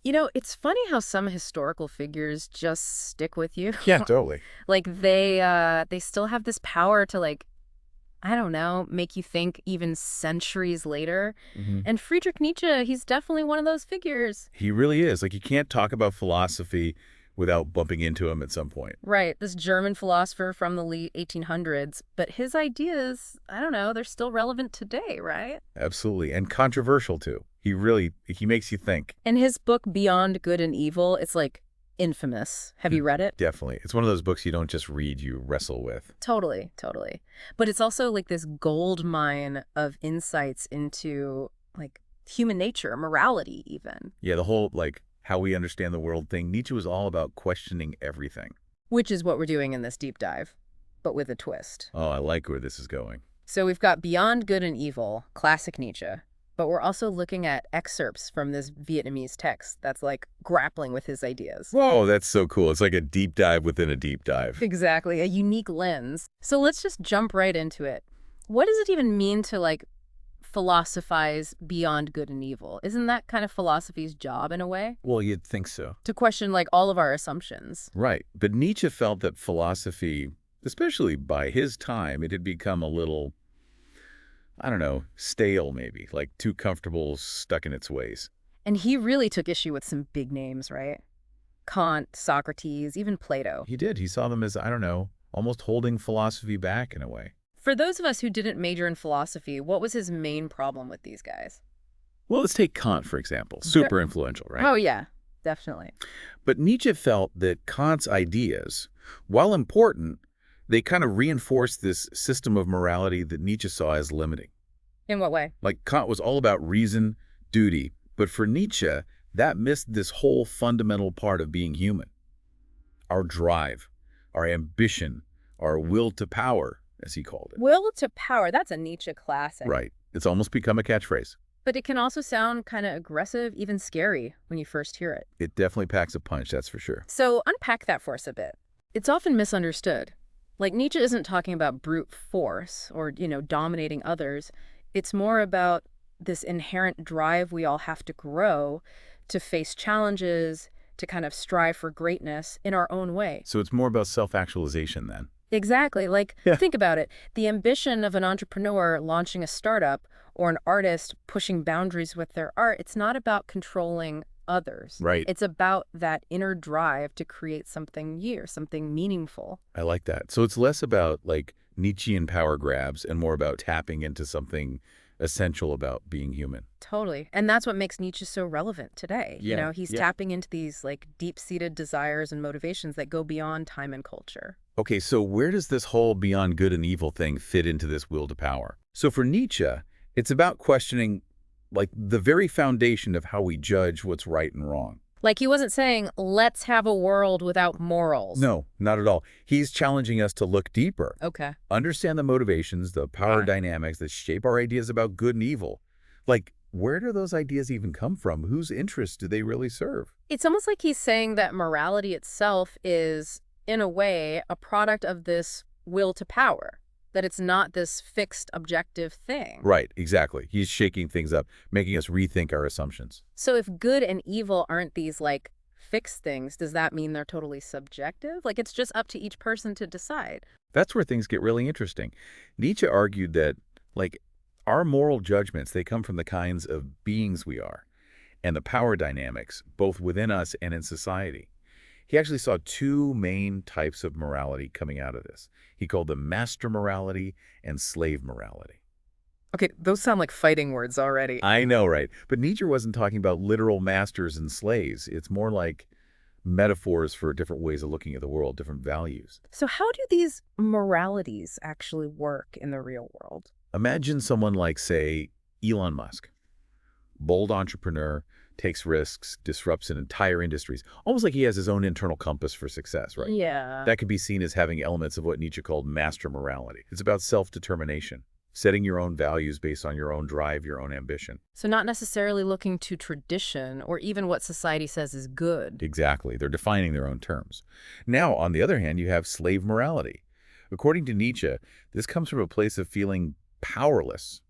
It's funny how some historical figures just stick with you. Yeah, totally. Like they still have this power to like, I don't know, make you think even centuries later. hmm And Friedrich Nietzsche, he's definitely one of those figures. He really is. Like, you can't talk about philosophy without bumping into him at some point. Right, this German philosopher from the late 1800s, but his ideas, I don't know, they're still relevant today, right? Absolutely. And controversial, too. He makes you think. And his book Beyond Good and Evil, it's like infamous. Have you read it? Definitely. It's one of those books you don't just read, you wrestle with. Totally, totally. But it's also like this gold mine of insights into like human nature, morality even, Yeah, the whole, like, how we understand the world thing. Nietzsche was all about questioning everything. which is what we're doing in this deep dive, but with a twist. Oh, I like where this is going. So we've got Beyond Good and Evil, classic Nietzsche, but we're also looking at excerpts from this Vietnamese text that's like grappling with his ideas. Whoa, that's so cool. It's like a deep dive within a deep dive. Exactly, a unique lens. So let's just jump right into it. What does it even mean to like philosophize beyond good and evil? Isn't that kind of philosophy's job in a way? Well, you'd think so. To question like all of our assumptions. Right. But Nietzsche felt that philosophy, especially by his time, it had become a little, I don't know, stale maybe, like too comfortable, stuck in its ways. And he really took issue with some big names, right? Kant, Socrates, even Plato. He did. He saw them as, I don't know, almost holding philosophy back in a way. For those of us who didn't major in philosophy, what was his main problem with these guys? Well, let's take Kant, for example. Sure. Super influential, right? Oh, yeah, definitely. But Nietzsche felt that Kant's ideas, while important, they kind of reinforced this system of morality that Nietzsche saw as limiting. In what way? Like, Kant was all about reason, duty, but for Nietzsche, that missed this whole fundamental part of being human. Our drive, our ambition, our will to power, as he called it. Will to power, that's a Nietzsche classic. Right. It's almost become a catchphrase. But it can also sound kind of aggressive, even scary when you first hear it. It definitely packs a punch, that's for sure. So unpack that for us a bit. It's often misunderstood. Like Nietzsche isn't talking about brute force or, dominating others. It's more about this inherent drive we all have to grow to face challenges, to kind of strive for greatness in our own way. So it's more about self-actualization then. Exactly. Like, Yeah. think about it. The ambition of an entrepreneur launching a startup or an artist pushing boundaries with their art, it's not about controlling others. Right. It's about that inner drive to create something new, something meaningful. I like that. So it's less about like Nietzschean power grabs and more about tapping into something essential about being human. Totally. And that's what makes Nietzsche so relevant today. Yeah, He's yeah. tapping into these like deep-seated desires and motivations that go beyond time and culture. Okay, so where does this whole beyond good and evil thing fit into this will to power? So for Nietzsche, it's about questioning like the very foundation of how we judge what's right and wrong. Like he wasn't saying, let's have a world without morals. No, not at all. He's challenging us to look deeper, Okay. understand the motivations, the power dynamics that shape our ideas about good and evil. Like, where do those ideas even come from? Whose interests do they really serve? It's almost like he's saying that morality itself is, in a way, a product of this will to power, that it's not this fixed objective thing. Right, exactly. He's shaking things up, making us rethink our assumptions. So if good and evil aren't these, like, fixed things, does that mean they're totally subjective? Like, it's just up to each person to decide. That's where things get really interesting. Nietzsche argued that, like, our moral judgments, they come from the kinds of beings we are and the power dynamics, both within us and in society. He actually saw two main types of morality coming out of this. He called them master morality and slave morality. Okay, those sound like fighting words already. I know, right? But Nietzsche wasn't talking about literal masters and slaves. It's more like metaphors for different ways of looking at the world, different values. So how do these moralities actually work in the real world? Imagine someone like, say, Elon Musk. Bold entrepreneur, takes risks, disrupts entire industries, almost like he has his own internal compass for success, right? Yeah. That could be seen as having elements of what Nietzsche called master morality. It's about self-determination, setting your own values based on your own drive, your own ambition. So not necessarily looking to tradition or even what society says is good. Exactly. They're defining their own terms. Now, on the other hand, you have slave morality. According to Nietzsche, this comes from a place of feeling powerless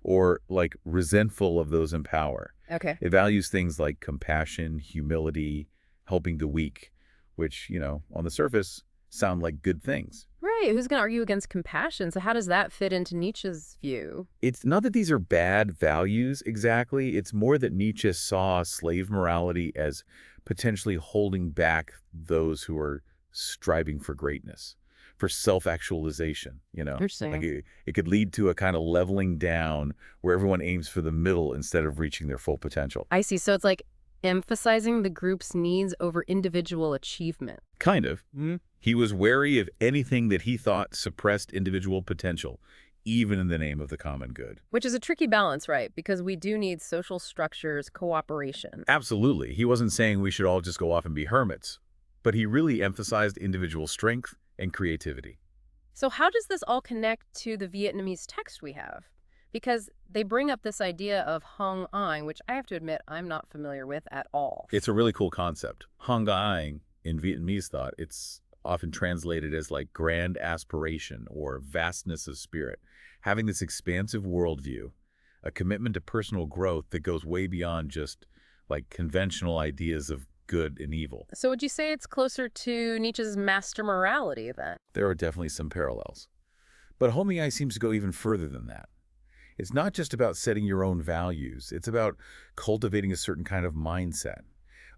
or like resentful of those in power. Okay. It values things like compassion, humility, helping the weak, which, on the surface sound like good things. Right. Who's going to argue against compassion? So how does that fit into Nietzsche's view? It's not that these are bad values exactly. It's more that Nietzsche saw slave morality as potentially holding back those who are striving for greatness, for self-actualization. Like Interesting. it could lead to a kind of leveling down where everyone aims for the middle instead of reaching their full potential. I see. So it's like emphasizing the group's needs over individual achievement. Kind of. He was wary of anything that he thought suppressed individual potential, even in the name of the common good. Which is a tricky balance, right? Because we do need social structures, cooperation. Absolutely. He wasn't saying we should all just go off and be hermits, but he really emphasized individual strength and creativity. So how does this all connect to the Vietnamese text we have? Because they bring up this idea of hung ai, which I have to admit I'm not familiar with at all. It's a really cool concept. Hung Ai, in Vietnamese thought, it's often translated as like grand aspiration or vastness of spirit, having this expansive worldview, a commitment to personal growth that goes way beyond just like conventional ideas of good and evil. So would you say it's closer to Nietzsche's master morality then? There are definitely some parallels. But Homei seems to go even further than that. It's not just about setting your own values. It's about cultivating a certain kind of mindset,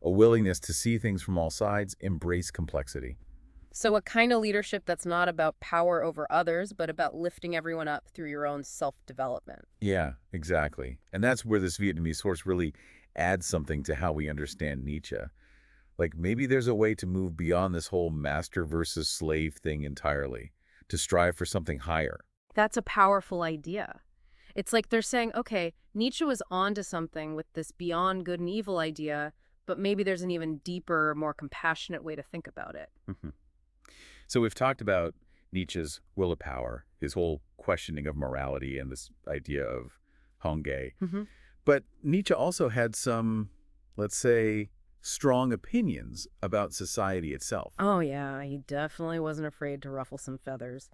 a willingness to see things from all sides, embrace complexity. So a kind of leadership that's not about power over others, but about lifting everyone up through your own self-development. Yeah, exactly. And that's where this Vietnamese source really adds something to how we understand Nietzsche. Like maybe there's a way to move beyond this whole master versus slave thing entirely, to strive for something higher. That's a powerful idea. It's like they're saying, okay, Nietzsche was onto something with this beyond good and evil idea, but maybe there's an even deeper, more compassionate way to think about it. Mhm. So we've talked about Nietzsche's will of power, his whole questioning of morality and this idea of Hongé. Hmm. But Nietzsche also had some, let's say, strong opinions about society itself. Oh, yeah, he definitely wasn't afraid to ruffle some feathers.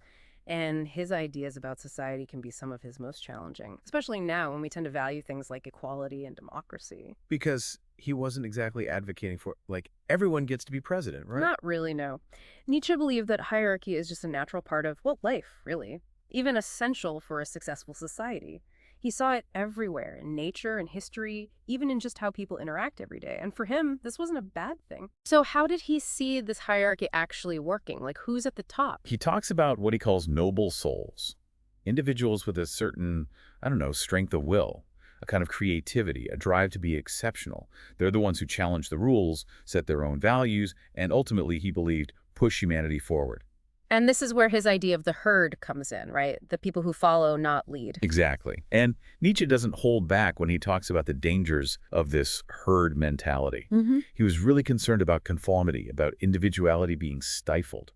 And his ideas about society can be some of his most challenging, especially now when we tend to value things like equality and democracy. Because he wasn't exactly advocating for, like, everyone gets to be president, right? Not really, no. Nietzsche believed that hierarchy is just a natural part of, well, life, really, even essential for a successful society. He saw it everywhere, in nature and history, even in just how people interact every day. And for him, this wasn't a bad thing. So how did he see this hierarchy actually working? Like, who's at the top? He talks about what he calls noble souls, individuals with a certain, I don't know, strength of will, a kind of creativity, a drive to be exceptional. They're the ones who challenge the rules, set their own values, and ultimately, he believed, push humanity forward. And this is where his idea of the herd comes in, right? The people who follow, not lead. Exactly. And Nietzsche doesn't hold back when he talks about the dangers of this herd mentality. Mm-hmm. He was really concerned about conformity, about individuality being stifled.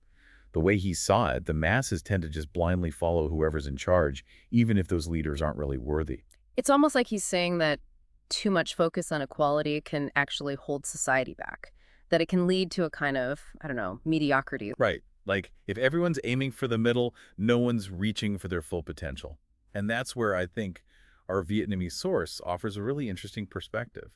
The way he saw it, the masses tend to just blindly follow whoever's in charge, even if those leaders aren't really worthy. It's almost like he's saying that too much focus on equality can actually hold society back, that it can lead to a kind of, I don't know, mediocrity. Right. Like, if everyone's aiming for the middle, no one's reaching for their full potential. And that's where I think our Vietnamese source offers a really interesting perspective,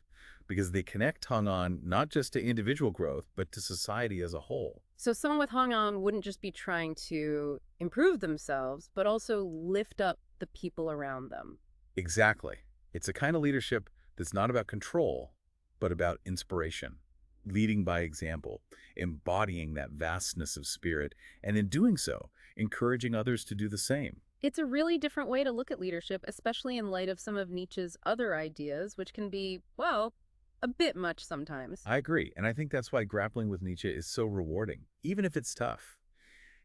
because they connect Hung On not just to individual growth, but to society as a whole. So someone with Hong On wouldn't just be trying to improve themselves, but also lift up the people around them. Exactly. It's a kind of leadership that's not about control, but about inspiration, leading by example, embodying that vastness of spirit, and in doing so, encouraging others to do the same. It's a really different way to look at leadership, especially in light of some of Nietzsche's other ideas, which can be, well, a bit much sometimes. I agree, and I think that's why grappling with Nietzsche is so rewarding, even if it's tough.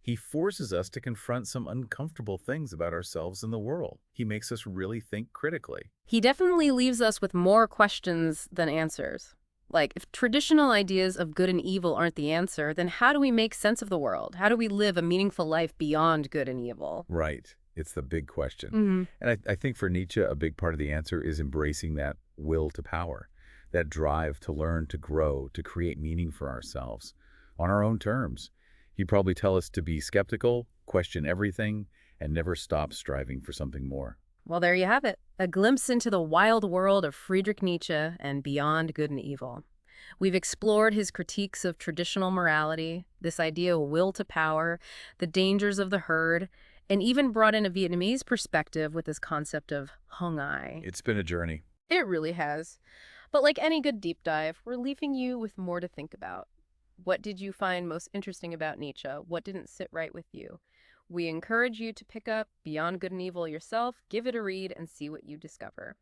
He forces us to confront some uncomfortable things about ourselves and the world. He makes us really think critically. He definitely leaves us with more questions than answers. Like, if traditional ideas of good and evil aren't the answer, then how do we make sense of the world? How do we live a meaningful life beyond good and evil? Right. It's the big question. Mm-hmm. And I think for Nietzsche, a big part of the answer is embracing that will to power, that drive to learn, to grow, to create meaning for ourselves on our own terms. He'd probably tell us to be skeptical, question everything, and never stop striving for something more. Well, there you have it. A glimpse into the wild world of Friedrich Nietzsche and beyond good and evil. We've explored his critiques of traditional morality, this idea of will to power, the dangers of the herd, and even brought in a Vietnamese perspective with this concept of hung ai. It's been a journey. It really has. But like any good deep dive, we're leaving you with more to think about. What did you find most interesting about Nietzsche? What didn't sit right with you? We encourage you to pick up Beyond Good and Evil yourself, give it a read, and see what you discover.